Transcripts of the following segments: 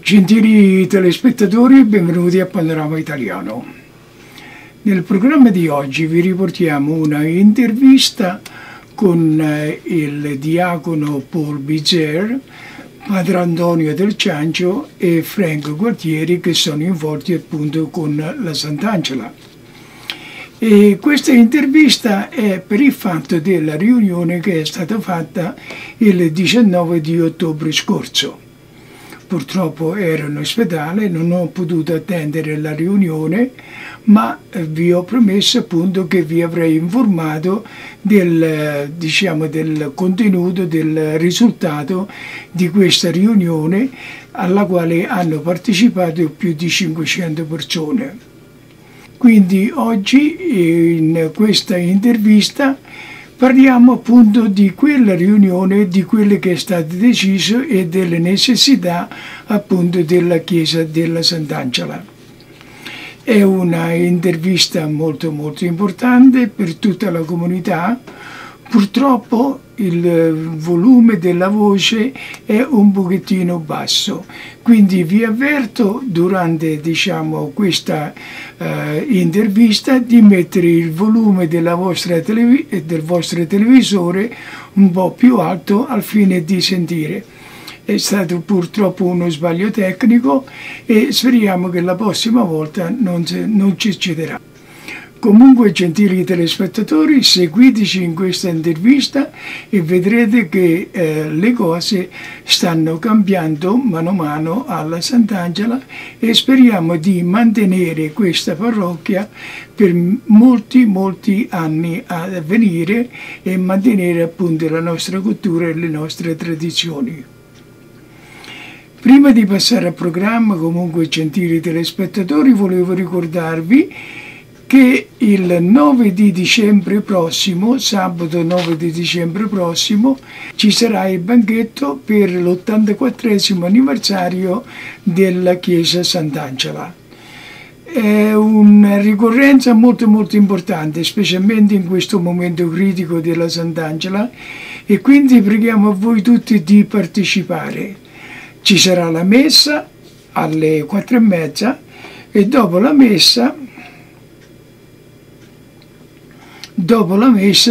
Gentili telespettatori, benvenuti a Panorama Italiano. Nel programma di oggi vi riportiamo una intervista con il diacono Paul Bizer, Padre Antonio del Ciancio e Frank Gualtieri, che sono involti appunto con la Sant'Angela. E questa intervista è per il fatto della riunione che è stata fatta il 19 di ottobre scorso. Purtroppo ero in ospedale, non ho potuto attendere la riunione, ma vi ho promesso appunto che vi avrei informato del contenuto, del risultato di questa riunione alla quale hanno partecipato più di 500 persone. Quindi oggi in questa intervista parliamo appunto di quella riunione, di quello che è stato deciso e delle necessità appunto della Chiesa della Sant'Angela. È una intervista molto importante per tutta la comunità. Purtroppo il volume della voce è un pochettino basso, quindi vi avverto durante questa intervista di mettere il volume del vostro televisore un po' più alto al fine di sentire. È stato purtroppo uno sbaglio tecnico e speriamo che la prossima volta non ci succederà. Comunque, gentili telespettatori, seguiteci in questa intervista e vedrete che le cose stanno cambiando mano a mano alla Sant'Angela e speriamo di mantenere questa parrocchia per molti anni a venire e mantenere appunto la nostra cultura e le nostre tradizioni. Prima di passare al programma, comunque, gentili telespettatori, volevo ricordarvi che il 9 di dicembre prossimo, sabato 9 di dicembre prossimo, ci sarà il banchetto per l'84esimo anniversario della Chiesa Sant'Angela. È una ricorrenza molto importante, specialmente in questo momento critico della Sant'Angela, e quindi preghiamo a voi tutti di partecipare. Ci sarà la messa alle 4:30 e dopo la messa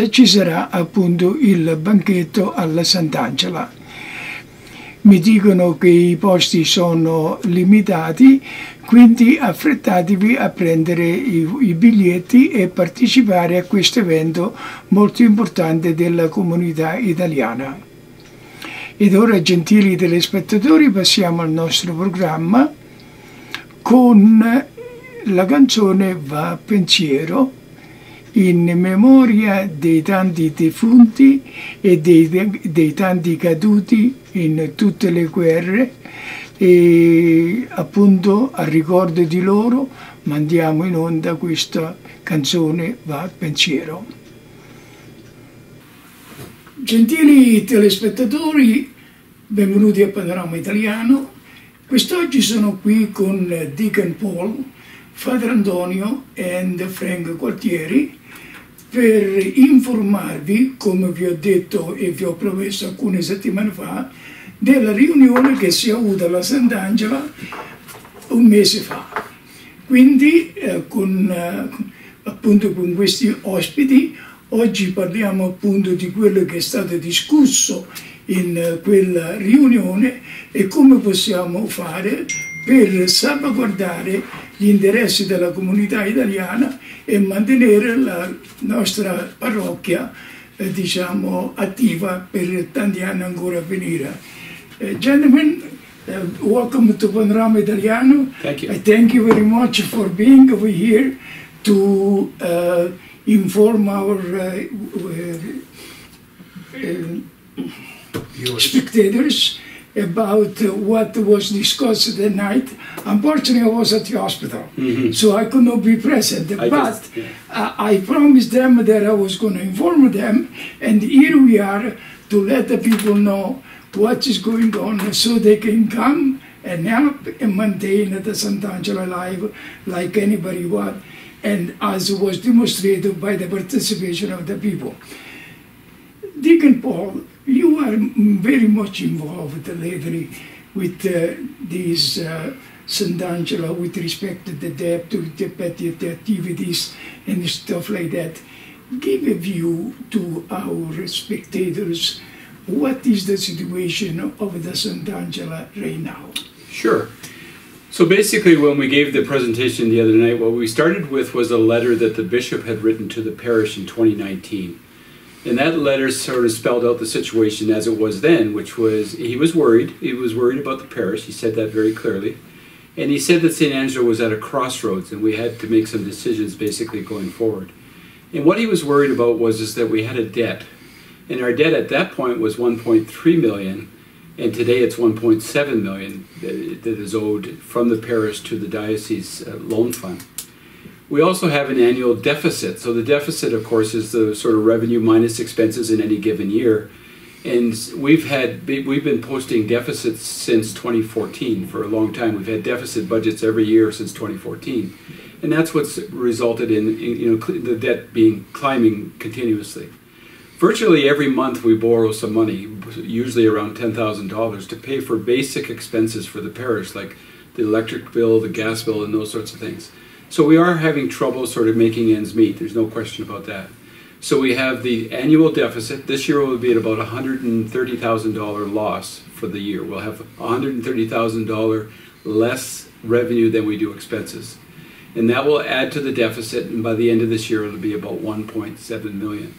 ci sarà appunto il banchetto alla Sant'Angela. Mi dicono che i posti sono limitati, quindi affrettatevi a prendere i biglietti e partecipare a questo evento molto importante della comunità italiana. Ed ora, gentili telespettatori, passiamo al nostro programma con la canzone Va Pensiero, in memoria dei tanti defunti e dei tanti caduti in tutte le guerre, e appunto a ricordo di loro mandiamo in onda questa canzone Va Pensiero. Gentili telespettatori, benvenuti a Panorama Italiano. Quest'oggi sono qui con Deacon Paul, Padre Antonio e Frank Gualtieri per informarvi, come vi ho detto e vi ho promesso alcune settimane fa, della riunione che si è avuta alla Sant'Angela un mese fa. Quindi appunto con questi ospiti oggi parliamo appunto di quello che è stato discusso in quella riunione e come possiamo fare per salvaguardare gli interessi della comunità italiana e mantenere la nostra parrocchia attiva per tanti anni ancora a venire. Gentlemen, welcome to Panorama Italiano. Thank you. I thank you very much for being over here to inform our spectators about what was discussed that night. Unfortunately, I was at the hospital, so I could not be present. I promised them that I was going to inform them, and here we are to let the people know what is going on so they can come and help and maintain the Sant'Angela alive like anybody would, and as was demonstrated by the participation of the people. Deacon Paul, you are very much involved lately with these Sant'Angelo with respect to the debt, to the petty activities and stuff like that. Give a view to our spectators. What is the situation of the Sant'Angelo right now? Sure. So basically, when we gave the presentation the other night, what we started with was a letter that the bishop had written to the parish in 2019. And that letter sort of spelled out the situation as it was then, which was he was worried. He was worried about the parish. He said that very clearly. And he said that St. Angelo was at a crossroads and we had to make some decisions basically going forward. And what he was worried about was that we had a debt. And our debt at that point was 1.3 million. And today it's 1.7 million that is owed from the parish to the diocese loan fund. We also have an annual deficit. So the deficit, of course, is the sort of revenue minus expenses in any given year. And we've been posting deficits since 2014 for a long time. We've had deficit budgets every year since 2014. And that's what's resulted in the debt climbing continuously. Virtually every month we borrow some money, usually around $10,000, to pay for basic expenses for the parish, like the electric bill, the gas bill, and those sorts of things. So we are having trouble sort of making ends meet. There's no question about that. So we have the annual deficit. This year will be at about $130,000 loss for the year. We'll have $130,000 less revenue than we do expenses. And that will add to the deficit, and by the end of this year it'll be about 1.7 million.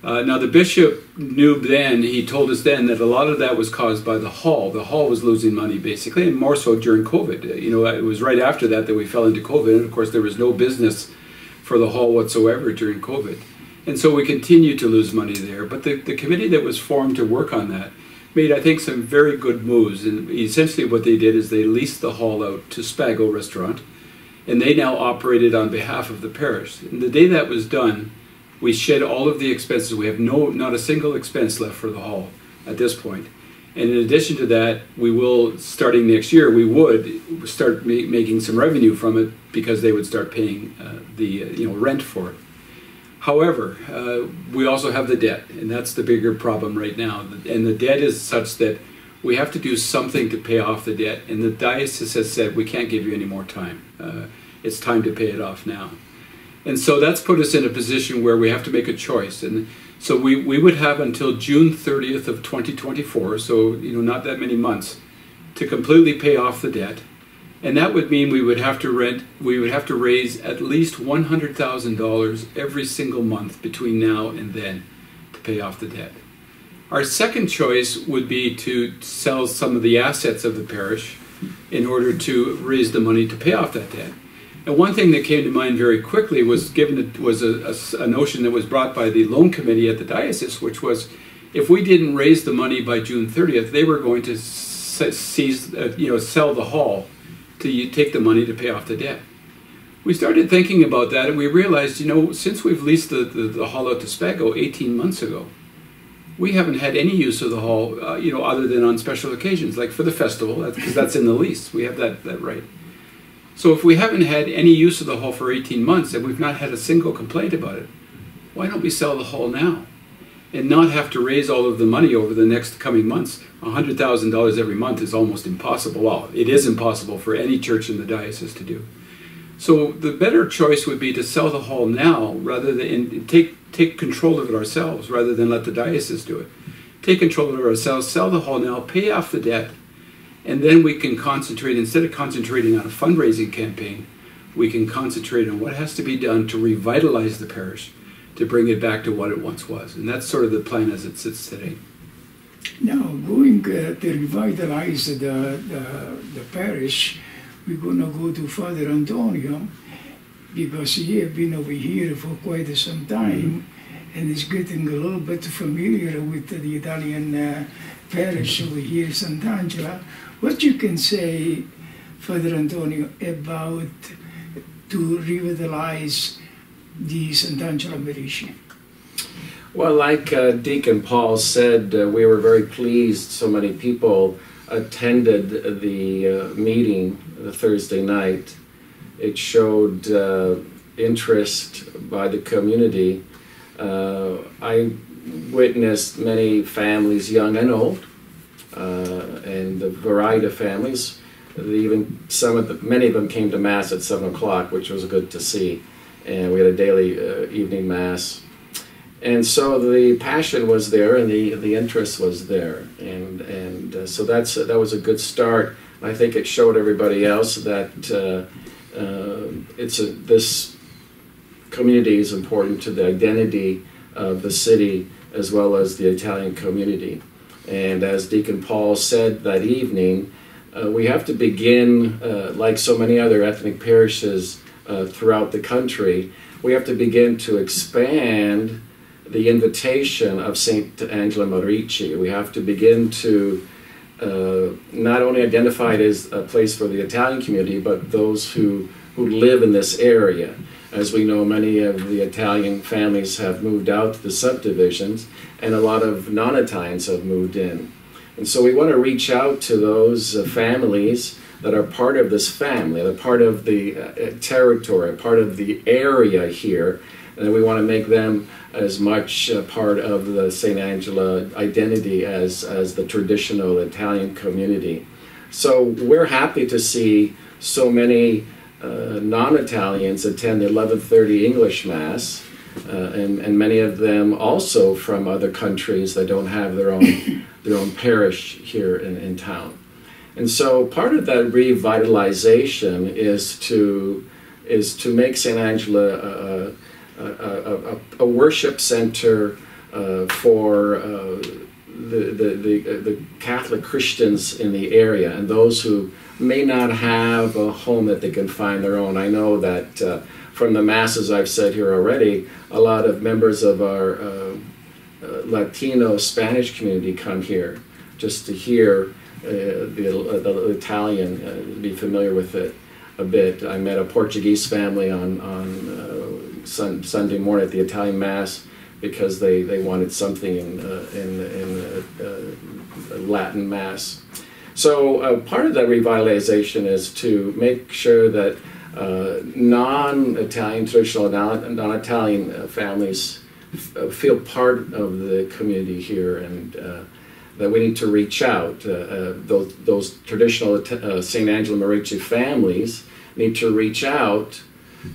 Now the bishop knew then, he told us then, that a lot of that was caused by the hall. The hall was losing money basically, and more so during COVID. It was right after that we fell into COVID, and of course there was no business for the hall whatsoever during COVID. And so we continued to lose money there. But the committee that was formed to work on that made, I think, some very good moves. And essentially what they did is they leased the hall out to Spago Restaurant, and they now operated on behalf of the parish. And the day that was done, we shed all of the expenses. We have not a single expense left for the hall at this point. And in addition to that, we will, starting next year, we would start making some revenue from it because they would start paying the rent for it. However, we also have the debt, and that's the bigger problem right now. And the debt is such that we have to do something to pay off the debt. And the diocese has said, we can't give you any more time. It's time to pay it off now. And so that's put us in a position where we have to make a choice. And so we would have until June 30th of 2024, so not that many months, to completely pay off the debt. And that would mean we would have to raise at least $100,000 every single month between now and then to pay off the debt. Our second choice would be to sell some of the assets of the parish in order to raise the money to pay off that debt. And one thing that came to mind very quickly was a notion that was brought by the loan committee at the diocese, which was if we didn't raise the money by June 30th, they were going to sell the hall to take the money to pay off the debt. We started thinking about that, and we realized, since we've leased the hall out to Spago 18 months ago, we haven't had any use of the hall, other than on special occasions, like for the festival, because that's in the lease. We have that right. So if we haven't had any use of the hall for 18 months and we've not had a single complaint about it, why don't we sell the hall now and not have to raise all of the money over the next coming months? $100,000 every month is almost impossible. Well, it is impossible for any church in the diocese to do. So the better choice would be to sell the hall now rather than take control of it ourselves rather than let the diocese do it. Take control of it ourselves, sell the hall now, pay off the debt, and then we can concentrate, instead of concentrating on a fundraising campaign, we can concentrate on what has to be done to revitalize the parish, to bring it back to what it once was. And that's sort of the plan as it sits today. Now, going to revitalize the parish, we're going to go to Father Antonio, because he has been over here for quite some time, and is getting a little bit familiar with the Italian parish over here, Sant'Angelo. What you can say, Father Antonio, about to revitalize the Sant'Angelo Merici? Well, like Deacon Paul said, we were very pleased so many people attended the meeting the Thursday night. It showed interest by the community. I witnessed many families, young and old, and the variety of families. Even many of them came to Mass at 7 o'clock, which was good to see. And we had a daily evening Mass. And so the passion was there, and the interest was there. And so that was a good start. I think it showed everybody else that this community is important to the identity of the city as well as the Italian community. And as Deacon Paul said that evening, we have to begin, like so many other ethnic parishes throughout the country, we have to begin to expand the invitation of St. Angela Merici. We have to begin to not only identify it as a place for the Italian community, but those who live in this area. As we know, many of the Italian families have moved out to the subdivisions, and a lot of non-Italians have moved in. And so we want to reach out to those families that are part of this family, they're part of the territory, part of the area here, and we want to make them as much part of the St. Angela identity as the traditional Italian community. So we're happy to see so many non-Italians attend the 11:30 English Mass, and many of them also from other countries that don't have their own parish here in town. And so part of that revitalization is to make St. Angela a worship center for the Catholic Christians in the area and those who may not have a home that they can find their own. I know that from the Masses I've said here already, a lot of members of our Latino Spanish community come here just to hear the Italian, be familiar with it a bit. I met a Portuguese family on Sunday morning at the Italian Mass because they wanted something in Latin Mass. So part of that revitalization is to make sure that non-Italian, traditional non-Italian families feel part of the community here, and that we need to reach out. Those traditional St. Angela Merici families need to reach out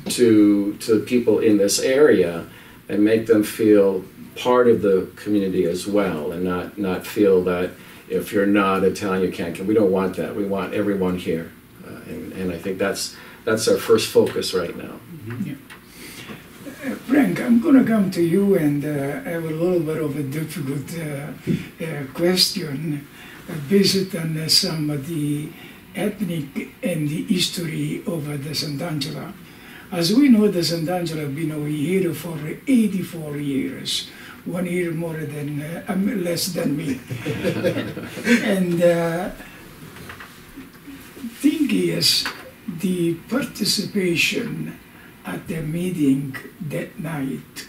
to people in this area and make them feel part of the community as well, and not feel that if you're not Italian, you can't come. We don't want that. We want everyone here, and I think that's our first focus right now. Mm-hmm. Yeah. Frank, I'm going to come to you and have a little bit of a difficult question based on some of the ethnic and the history of the Sant'Angela. As we know, the Sant'Angela have been over here for 84 years, 1 year more than, less than me. And thing is, the participation at the meeting that night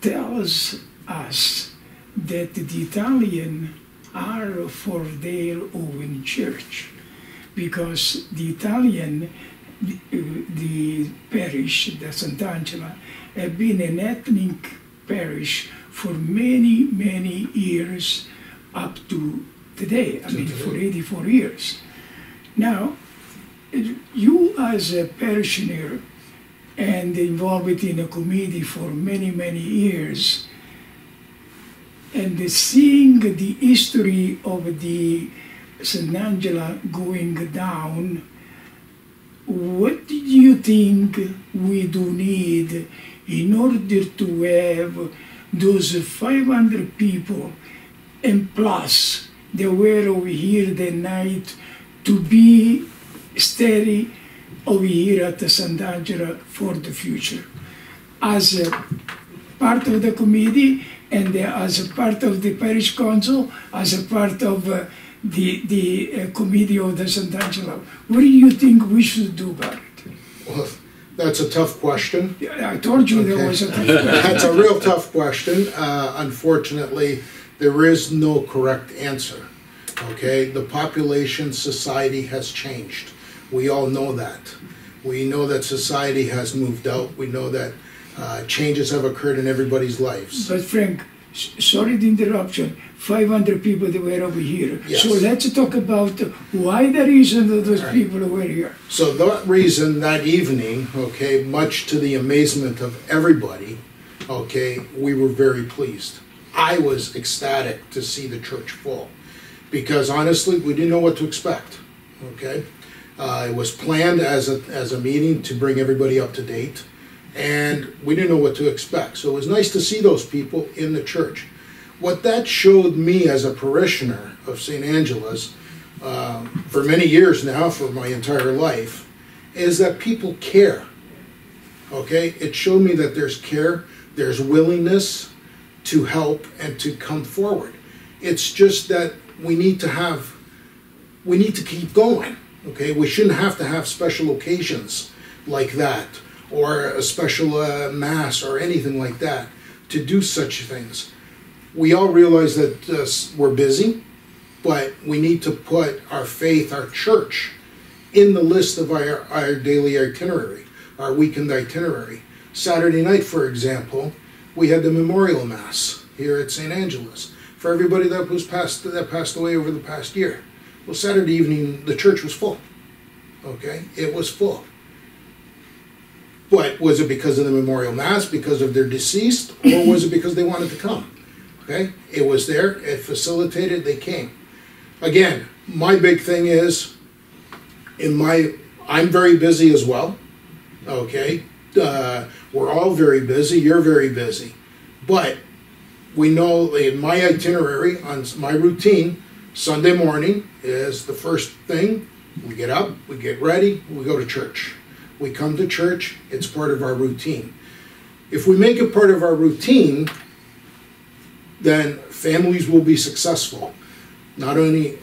tells us that the Italian are for their own church, because the Italian, the parish, the Sant'Angela, have been an ethnic parish for many, many years up to today. I mean, for 84 years. Now, you as a parishioner and involved in a committee for many, many years, and seeing the history of the St. Angela going down, what do you think we do need in order to have those 500 people and plus they were over here that night to be steady over here at the St. Angela for the future, as a part of the committee and as a part of the parish council, as a part of the committee of the St. Angela? What do you think we should do about it? Well, that's a tough question. I told you there was a tough question. That's a real tough question. Unfortunately, there is no correct answer. Okay, the population, society has changed. We all know that. We know that society has moved out. We know that changes have occurred in everybody's lives. But Frank, sorry the interruption, 500 people that were over here. Yes. So let's talk about why the reason that those people were here. So that reason, that evening, okay, much to the amazement of everybody, okay, we were very pleased. I was ecstatic to see the church full because honestly, we didn't know what to expect, okay? It was planned as a meeting to bring everybody up to date, and we didn't know what to expect. So it was nice to see those people in the church. What that showed me as a parishioner of St. Angela's for many years now, for my entire life, is that people care, okay? It showed me that there's care, there's willingness to help and to come forward. It's just that we need to keep going, okay? We shouldn't have to have special occasions like that or a special mass or anything like that to do such things. We all realize that we're busy, but we need to put our faith, our church, in the list of our daily itinerary, our weekend itinerary. Saturday night, for example, we had the memorial mass here at St. Angela's for everybody that passed away over the past year. Well, Saturday evening, the church was full, okay? It was full. But was it because of the memorial mass, because of their deceased, or was it because they wanted to come? Okay, it was there, it facilitated, they came. Again, my big thing is, I'm very busy as well, okay? We're all very busy, you're very busy. But we know in my itinerary, on my routine, Sunday morning is the first thing. We get up, we get ready, we go to church. We come to church, it's part of our routine. If we make it part of our routine, then families will be successful. Not only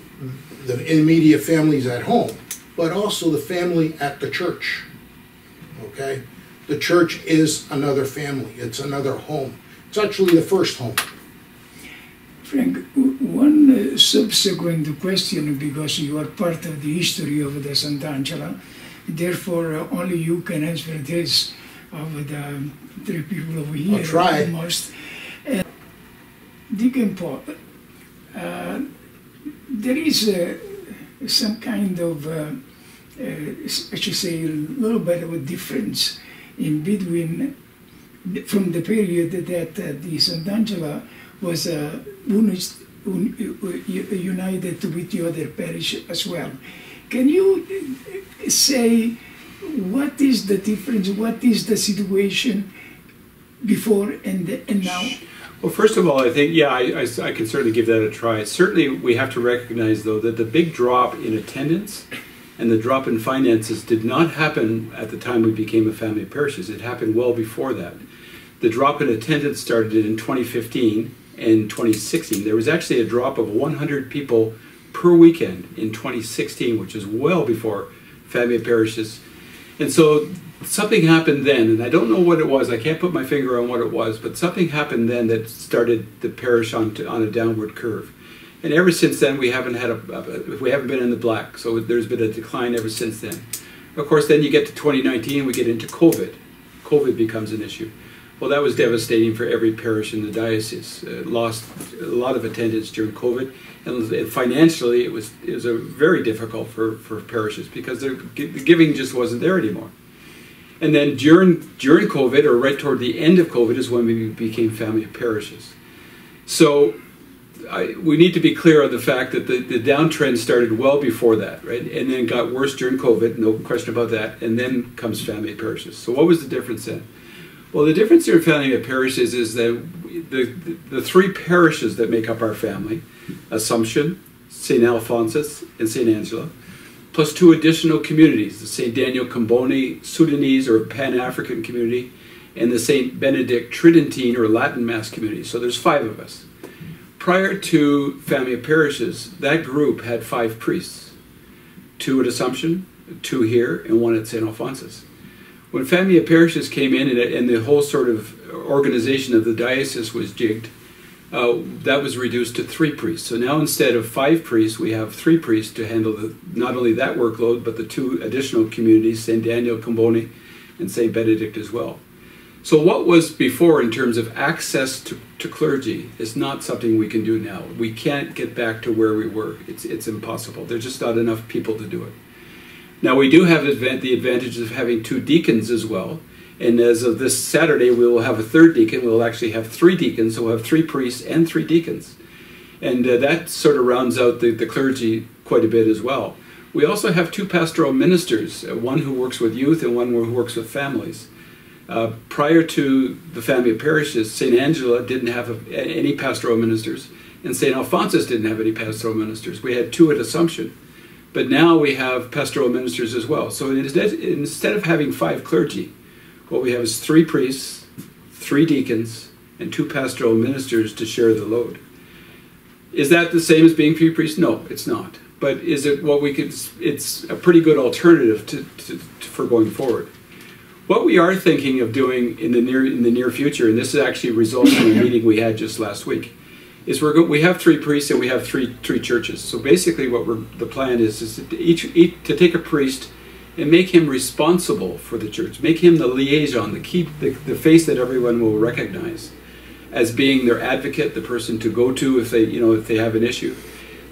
the immediate families at home, but also the family at the church, okay? The church is another family, it's another home. It's actually the first home. Frank, one subsequent question, because you are part of the history of the Sant'Angela, therefore only you can answer this of the three people over here. I'll try. Almost. Deacon Paul, there is some kind of, I should say, a little bit of a difference in between, from the period that the Sant'Angela was united with the other parish as well. Can you say what is the difference, what is the situation before and now? Well, first of all, I think, yeah, I can certainly give that a try. Certainly, we have to recognize, though, that the big drop in attendance and the drop in finances did not happen at the time we became a family of parishes. It happened well before that. The drop in attendance started in 2015 and 2016. There was actually a drop of 100 people per weekend in 2016, which is well before family of parishes. And so something happened then, and I don't know what it was. I can't put my finger on what it was, but something happened then that started the parish on a downward curve. And ever since then, we haven't been in the black. So there's been a decline ever since then. Of course, then you get to 2019, we get into COVID. COVID becomes an issue. Well, that was devastating for every parish in the diocese. Lost a lot of attendance during COVID, and financially, it was very difficult for parishes because the giving just wasn't there anymore. And then during COVID, or right toward the end of COVID, is when we became family of parishes. So we need to be clear on the fact that the downtrend started well before that, right? And then got worse during COVID, no question about that. And then comes family of parishes. So what was the difference then? Well, the difference in family of parishes is that the three parishes that make up our family, Assumption, St. Alphonsus, and St. Angela, plus two additional communities, the St. Daniel Comboni Sudanese or Pan-African community, and the St. Benedict Tridentine or Latin Mass community. So there's 5 of us. Prior to family of parishes, that group had 5 priests, 2 at Assumption, 2 here, and 1 at St. Alphonsus. When family of parishes came in and the whole sort of organization of the diocese was jigged, that was reduced to 3 priests. So now instead of 5 priests, we have 3 priests to handle not only that workload, but the 2 additional communities, St. Daniel Comboni and St. Benedict as well. So what was before in terms of access to clergy is not something we can do now. We can't get back to where we were. It's impossible. There's just not enough people to do it. Now we do have the advantage of having 2 deacons as well. And as of this Saturday, we will have a 3rd deacon. We'll actually have 3 deacons. So we'll have 3 priests and 3 deacons. And that sort of rounds out the clergy quite a bit as well. We also have 2 pastoral ministers, one who works with youth and one who works with families. Prior to the family of parishes, St. Angela didn't have any pastoral ministers, and St. Alphonsus didn't have any pastoral ministers. We had 2 at Assumption. But now we have pastoral ministers as well. So instead of having 5 clergy, what we have is 3 priests, 3 deacons, and 2 pastoral ministers to share the load. Is that the same as being 3 priests? No, it's not. But is it what we could? It's a pretty good alternative for going forward. What we are thinking of doing in the near future, and this is actually results from a meeting we had just last week, is we have 3 priests and we have three churches. So basically, the plan is to take a priest and make him responsible for the church, make him the liaison, the face that everyone will recognize as being their advocate, the person to go to if they have an issue.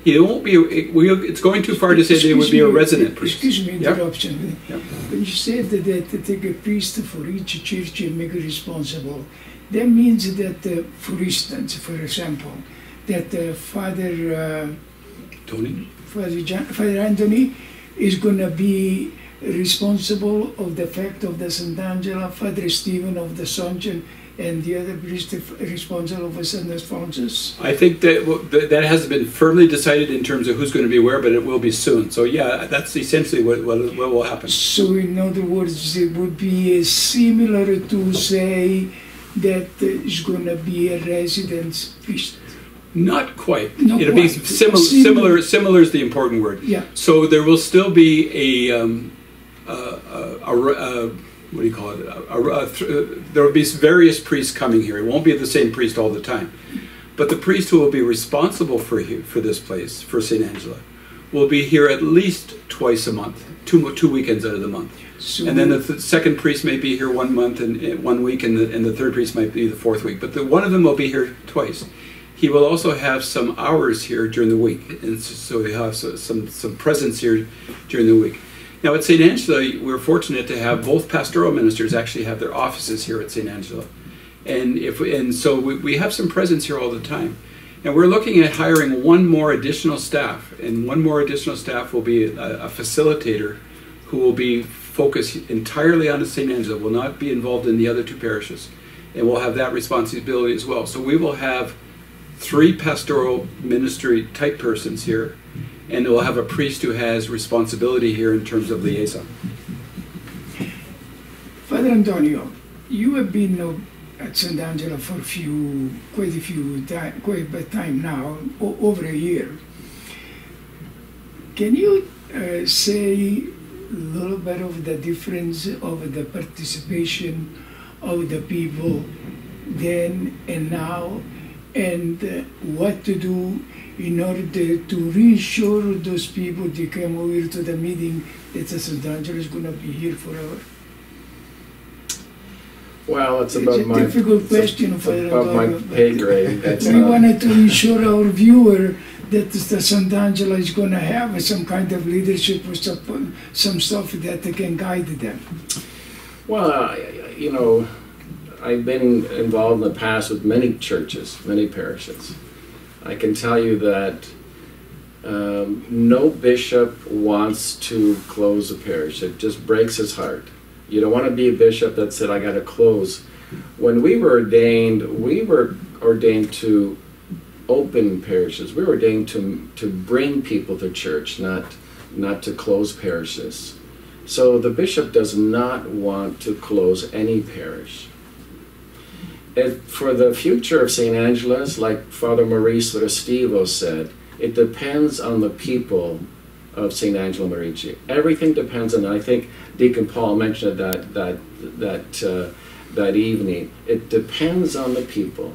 It won't be. It's going too far to say they would be a resident priest. Excuse me, interruption. Yep. When you said that to take a priest for each church and make it responsible, that means that, for instance, for example, that Father Anthony is going to be responsible of the fact of the St. Angela, Father Stephen of the Assumption, and the other priest responsible for St. Alphonsus? I think that hasn't been firmly decided in terms of who's going to be where, but it will be soon. So yeah, that's essentially what will happen. So in other words, it would be similar to say that it's going to be a residence priest. Not quite. Not It'll quite. be similar. Similar is the important word. Yeah. So there will still be what do you call it? There will be various priests coming here. It won't be the same priest all the time. But the priest who will be responsible for this place, for St. Angela, will be here at least twice a month, two weekends out of the month. So, and then the second priest may be here 1 month and 1 week, and the third priest might be the 4th week. But one of them will be here twice. He will also have some hours here during the week, and so he'll have some presence here during the week. Now at St. Angela, we're fortunate to have both pastoral ministers actually have their offices here at St. Angela. And so we have some presence here all the time. And we're looking at hiring 1 more additional staff, and 1 more additional staff will be a facilitator who will be focused entirely on St. Angela, will not be involved in the other 2 parishes, and will have that responsibility as well. So we will have 3 pastoral ministry type persons here, and we'll have a priest who has responsibility here in terms of liaison. Father Antonio, you have been at St. Angela for quite a bit time now, over a year. Can you say a little bit of the difference of the participation of the people then and now, and what to do in order to reassure those people to come over to the meeting that St. Angela is going to be here forever? Well, it's a my difficult question, Father Antonio. My pay grade. We wanted to ensure our viewer that the St. Angela is going to have some kind of leadership or some stuff that can guide them. Well, you know, I've been involved in the past with many churches, many parishes. I can tell you that no bishop wants to close a parish. It just breaks his heart. You don't want to be a bishop that said, I got to close. When we were ordained to open parishes. We were ordained to bring people to church, not to close parishes. So the bishop does not want to close any parish. For the future of St. Angela's, like Father Merici Windsor said, it depends on the people of St. Angela Merici. Everything depends on that. I think Deacon Paul mentioned that evening. It depends on the people.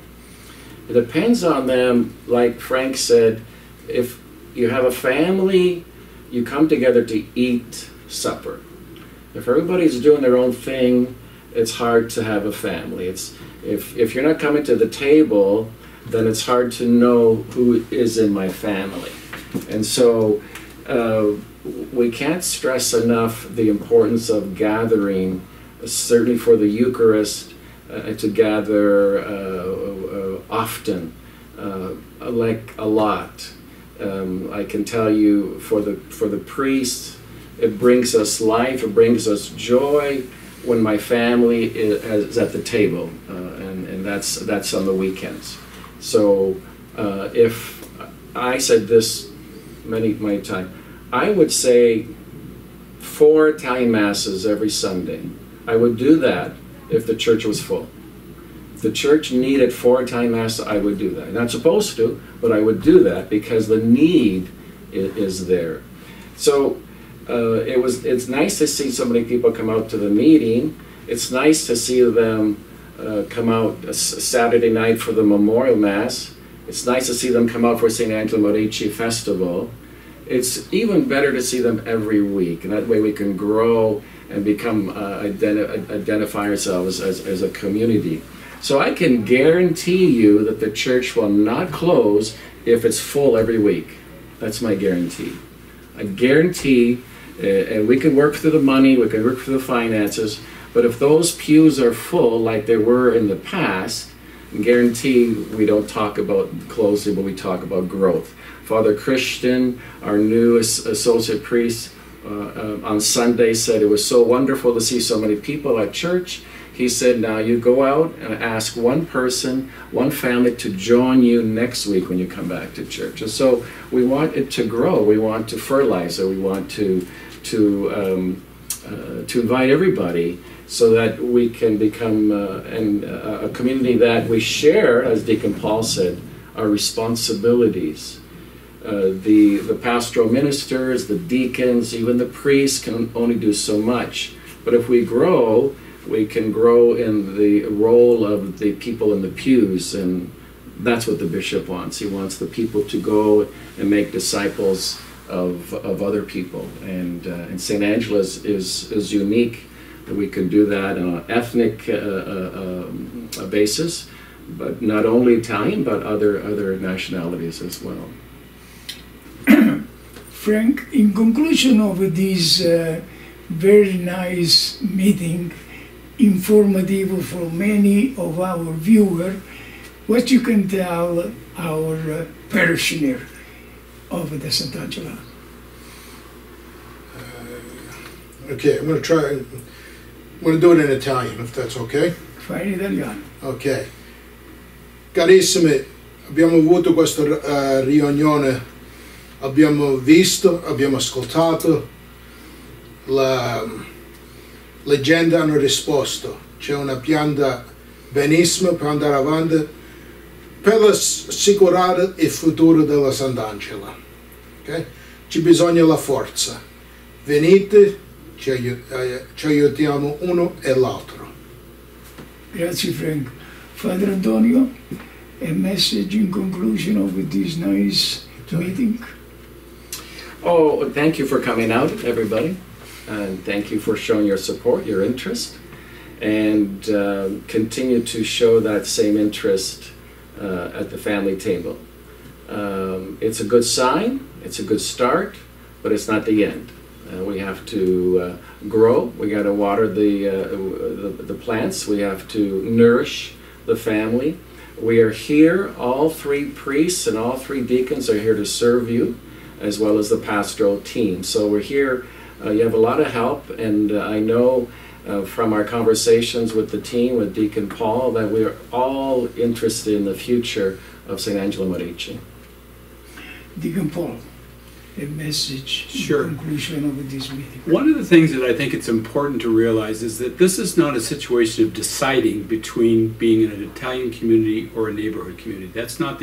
It depends on them, like Frank said, if you have a family, you come together to eat supper. If everybody's doing their own thing, it's hard to have a family. If you're not coming to the table, then it's hard to know who is in my family. And so we can't stress enough the importance of gathering, certainly for the Eucharist, to gather often, like a lot. I can tell you, for the priest, it brings us life, it brings us joy when my family is at the table, and that's on the weekends. So if I said this many times, I would say 4 Italian masses every Sunday. I would do that if the church was full. If the church needed 4 Italian masses, I would do that. I'm not supposed to, but I would do that because the need is there. So it's nice to see so many people come out to the meeting. It's nice to see them come out Saturday night for the Memorial Mass. It's nice to see them come out for St. Angelo Merici Festival. It's even better to see them every week, and that way we can grow and become identify ourselves as a community. So I can guarantee you that the church will not close if it's full every week. That's my guarantee. I guarantee, and we can work through the money, we can work through the finances, but if those pews are full like they were in the past, I guarantee we don't talk about closing, but we talk about growth. Father Christian, our new associate priest, on Sunday said it was so wonderful to see so many people at church. He said, now you go out and ask one person, one family to join you next week when you come back to church. And so we want it to grow. We want to fertilize it. We want to invite everybody so that we can become a community that we share, as Deacon Paul said, our responsibilities. The pastoral ministers, the deacons, even the priests can only do so much. But if we grow, we can grow in the role of the people in the pews, and that's what the bishop wants. He wants the people to go and make disciples of other people. And St. Angelo is unique that we can do that on an ethnic basis, but not only Italian, but other nationalities as well. Frank, in conclusion of this very nice meeting, informative for many of our viewers, what you can tell our parishioner of the Sant'Angelo? Okay, I'm going to do it in Italian, if that's okay. Fai in italiano. Ok. Carissimi, abbiamo avuto questa riunione, abbiamo visto, abbiamo ascoltato, le gente hanno risposto, c'è una pianta benissimo per andare avanti, per assicurare il futuro della Sant'Angelo. Okay? Ci bisogna la forza. Venite, ci aiutiamo uno e l'altro. Grazie Frank. Father Antonio, a message in conclusion of this nice meeting? Oh, thank you for coming out, everybody. And thank you for showing your support, your interest, and continue to show that same interest at the family table. It's a good sign, it's a good start, but it's not the end. We have to grow, we got to water the plants, we have to nourish the family. We are here, all 3 priests and all 3 deacons are here to serve you, as well as the pastoral team. So we're here. You have a lot of help, and I know from our conversations with the team, with Deacon Paul, that we're all interested in the future of St. Angelo Merici. Deacon Paul, a message Sure. in conclusion of this meeting. One of the things that I think it's important to realize is that this is not a situation of deciding between being in an Italian community or a neighborhood community. That's not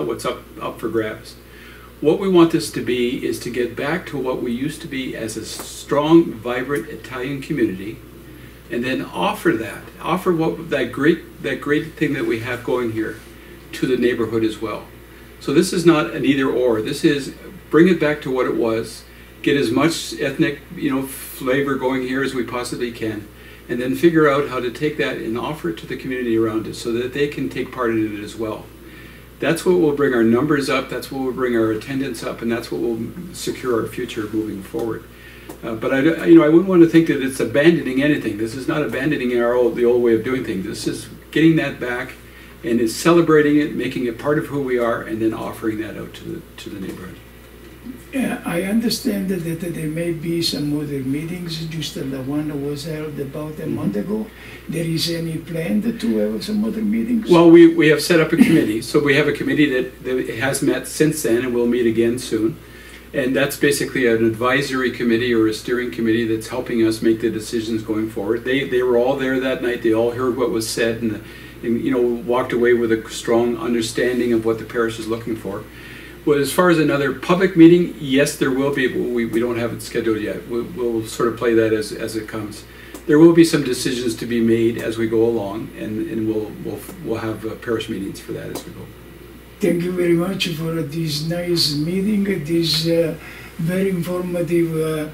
what's up for grabs. What we want this to be is to get back to what we used to be as a strong, vibrant Italian community, and then offer that great thing that we have going here to the neighborhood as well. So this is not an either or. This is bring it back to what it was, get as much ethnic flavor going here as we possibly can, and then figure out how to take that and offer it to the community around us so that they can take part in it as well. That's what will bring our numbers up, that's what will bring our attendance up, and that's what will secure our future moving forward. But I wouldn't want to think that it's abandoning anything. This is not abandoning the old way of doing things. This is getting that back and is celebrating it, making it part of who we are, and then offering that out to the neighborhood. I understand that there may be some other meetings, just the one that was held about a month ago. There is any plan to have some other meetings? Well, we have set up a committee. So we have a committee that has met since then and will meet again soon. And that's basically an advisory committee or a steering committee that's helping us make the decisions going forward. They were all there that night. They all heard what was said and walked away with a strong understanding of what the parish is looking for. Well, as far as another public meeting, yes, there will be. We don't have it scheduled yet. We'll sort of play that as it comes. There will be some decisions to be made as we go along, and we'll have parish meetings for that as we go. Thank you very much for this nice meeting, this very informative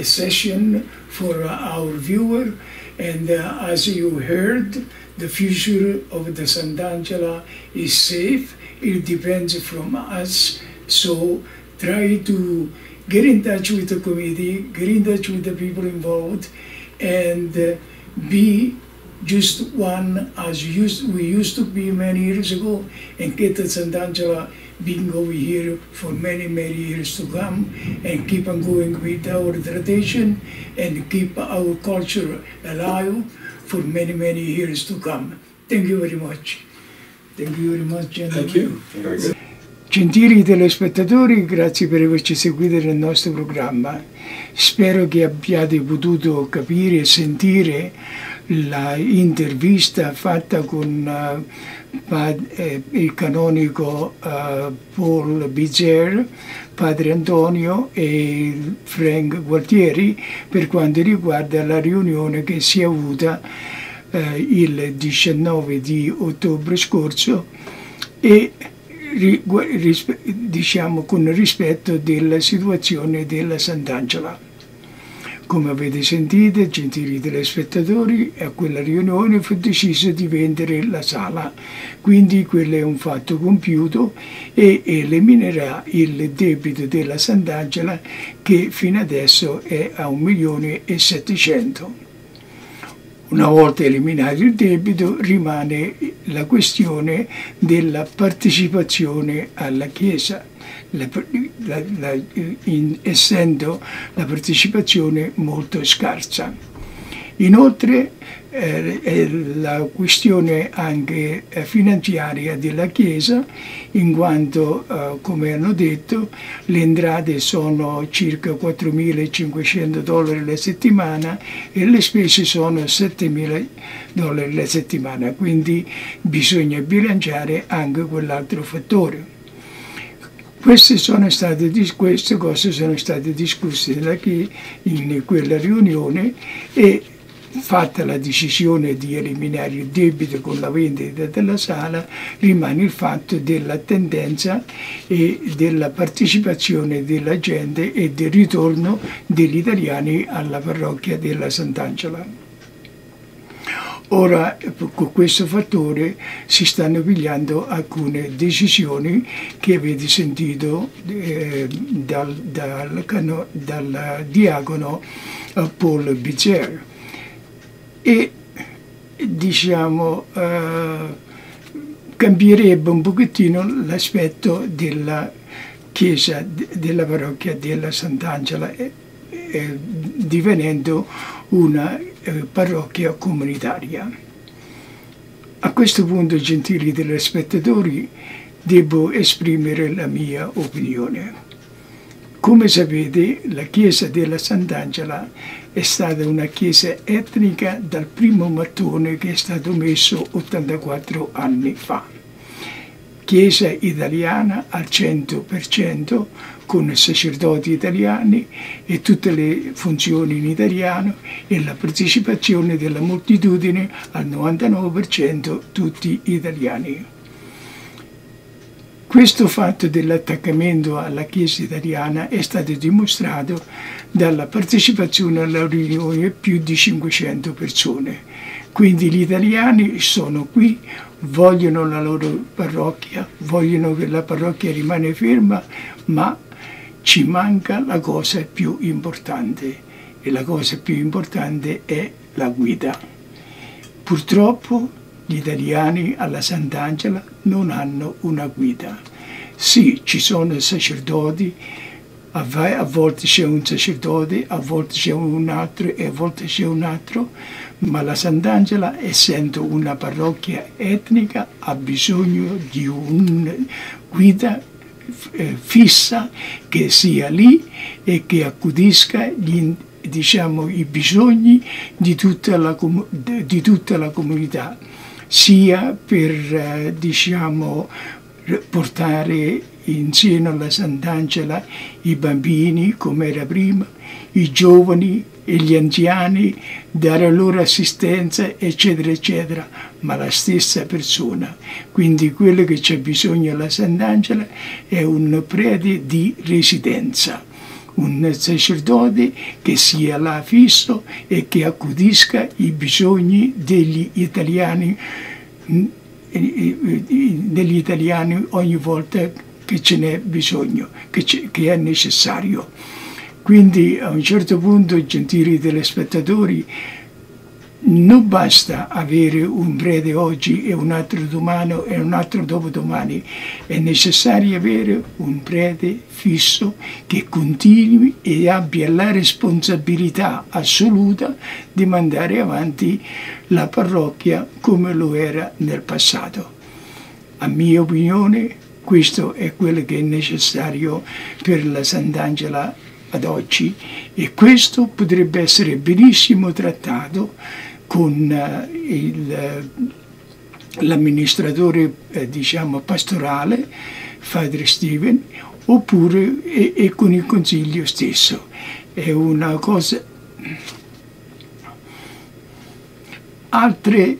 session for our viewer. And as you heard, the future of the Sant'Angela is safe. It depends from us. So try to get in touch with the committee, get in touch with the people involved, and be just one as we used to be many years ago, and get the Sant'Angela being over here for many, many years to come, and keep on going with our tradition and keep our culture alive for many, many years to come. Thank you very much. Thank you very much, gentlemen. Thank you. Very good. Gentili telespettatori, grazie per averci seguito nel nostro programma. Spero che abbiate potuto capire e sentire l'intervista fatta con il canonico Paul Bizer, Padre Antonio e Frank Gualtieri per quanto riguarda la riunione che si è avuta il 19 di ottobre scorso e diciamo con rispetto della situazione della Sant'Angela. Come avete sentito, gentili telespettatori, a quella riunione fu deciso di vendere la sala, quindi quello è un fatto compiuto e eliminerà il debito della Sant'Angela che fino adesso è a 1.700.000. Una volta eliminato il debito rimane la questione della partecipazione alla Chiesa, essendo la partecipazione molto scarsa. Inoltre la questione anche finanziaria della Chiesa, in quanto, come hanno detto, le entrate sono circa $4.500 la settimana e le spese sono $7.000 la settimana, quindi bisogna bilanciare anche quell'altro fattore. Queste cose sono state discusse in quella riunione e fatta la decisione di eliminare il debito con la vendita della sala, rimane il fatto della tendenza e della partecipazione della gente e del ritorno degli italiani alla parrocchia della Sant'Angela. Ora, con questo fattore si stanno pigliando alcune decisioni che avete sentito dal diacono Paul Bizer. E diciamo cambierebbe un pochettino l'aspetto della chiesa, della parrocchia della Sant'Angela, divenendo una parrocchia comunitaria. A questo punto, gentili telespettatori, devo esprimere la mia opinione. Come sapete, la chiesa della Sant'Angela è stata una chiesa etnica dal primo mattone che è stato messo 84 anni fa. Chiesa italiana al 100%, con sacerdoti italiani e tutte le funzioni in italiano e la partecipazione della moltitudine al 99% tutti italiani. Questo fatto dell'attaccamento alla Chiesa italiana è stato dimostrato dalla partecipazione alla riunione di più di 500 persone. Quindi gli italiani sono qui, vogliono la loro parrocchia, vogliono che la parrocchia rimane ferma, ma ci manca la cosa più importante, e la cosa più importante è la guida. Purtroppo gli italiani alla Sant'Angela non hanno una guida. Sì, ci sono sacerdoti, a volte c'è un sacerdote, a volte c'è un altro e a volte c'è un altro, ma la Sant'Angela, essendo una parrocchia etnica, ha bisogno di una guida fissa che sia lì e che accudisca i bisogni di tutta la comunità, sia per portare in seno alla Sant'Angela i bambini come era prima, i giovani e gli anziani, dare loro assistenza, eccetera, eccetera, ma la stessa persona. Quindi quello che c'è bisogno alla Sant'Angela è un prete di residenza, un sacerdote che sia là fisso e che accudisca i bisogni degli italiani ogni volta che ce n'è bisogno, che è necessario. Quindi a un certo punto, gentili telespettatori, non basta avere un prete oggi e un altro domani e un altro dopodomani, è necessario avere un prete fisso che continui e abbia la responsabilità assoluta di mandare avanti la parrocchia come lo era nel passato. A mia opinione, questo è quello che è necessario per la Sant'Angela ad oggi, e questo potrebbe essere benissimo trattato con l'amministratore pastorale, Padre Steven, oppure e con il consiglio stesso. È una cosa. Altre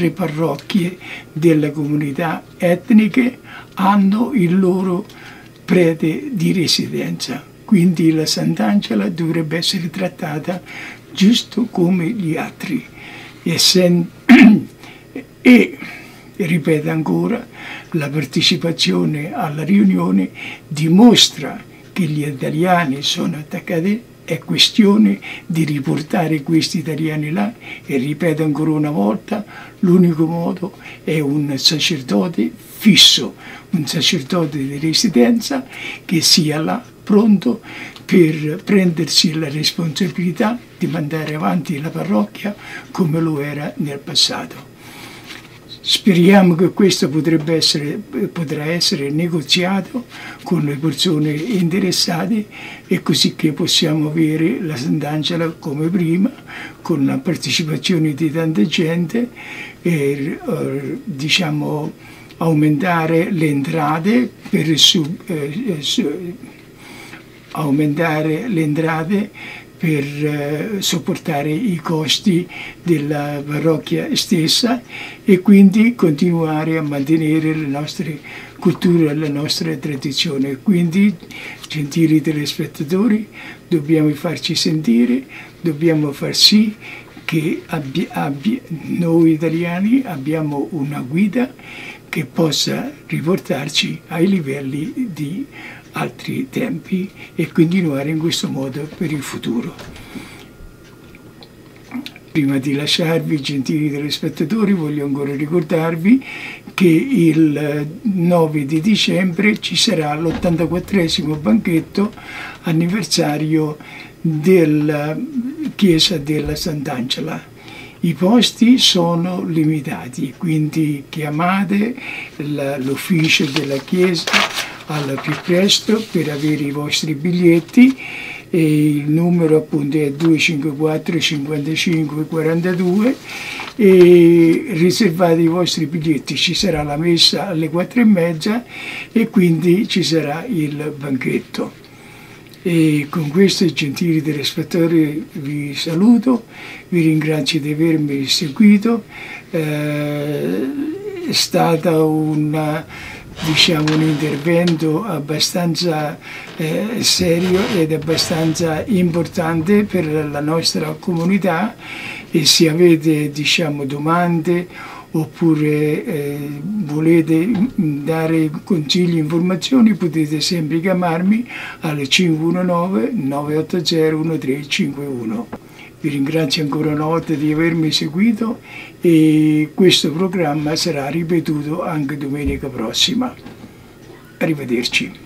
parrocchie delle comunità etniche hanno il loro prete di residenza, quindi la Sant'Angela dovrebbe essere trattata giusto come gli altri. E ripeto ancora, la partecipazione alla riunione dimostra che gli italiani sono attaccati. È questione di riportare questi italiani là, e ripeto ancora una volta, l'unico modo è un sacerdote fisso, un sacerdote di residenza che sia là pronto per prendersi la responsabilità di mandare avanti la parrocchia come lo era nel passato. Speriamo che questo potrà essere negoziato con le persone interessate, e così che possiamo avere la Sant'Angela come prima, con la partecipazione di tanta gente, e aumentare le entrate per sopportare i costi della parrocchia stessa, e quindi continuare a mantenere le nostre culture e la nostra tradizione. Quindi, gentili telespettatori, dobbiamo farci sentire, dobbiamo far sì che noi italiani abbiamo una guida che possa riportarci ai livelli di altri tempi e continuare in questo modo per il futuro. Prima di lasciarvi, gentili telespettatori, voglio ancora ricordarvi che il 9 di dicembre ci sarà l'84esimo banchetto anniversario della Chiesa della Sant'Angela. I posti sono limitati, quindi chiamate l'ufficio della Chiesa al più presto per avere i vostri biglietti, e il numero appunto è 254 55 42, e riservate i vostri biglietti. Ci sarà la messa alle 4:30 e quindi ci sarà il banchetto. E con questo, gentili telespettatori, vi saluto, vi ringrazio di avermi seguito, è stato un intervento abbastanza serio ed abbastanza importante per la nostra comunità, e se avete domande oppure volete dare consigli, informazioni, potete sempre chiamarmi al 519-980-1351. Vi ringrazio ancora una volta di avermi seguito, e questo programma sarà ripetuto anche domenica prossima. Arrivederci.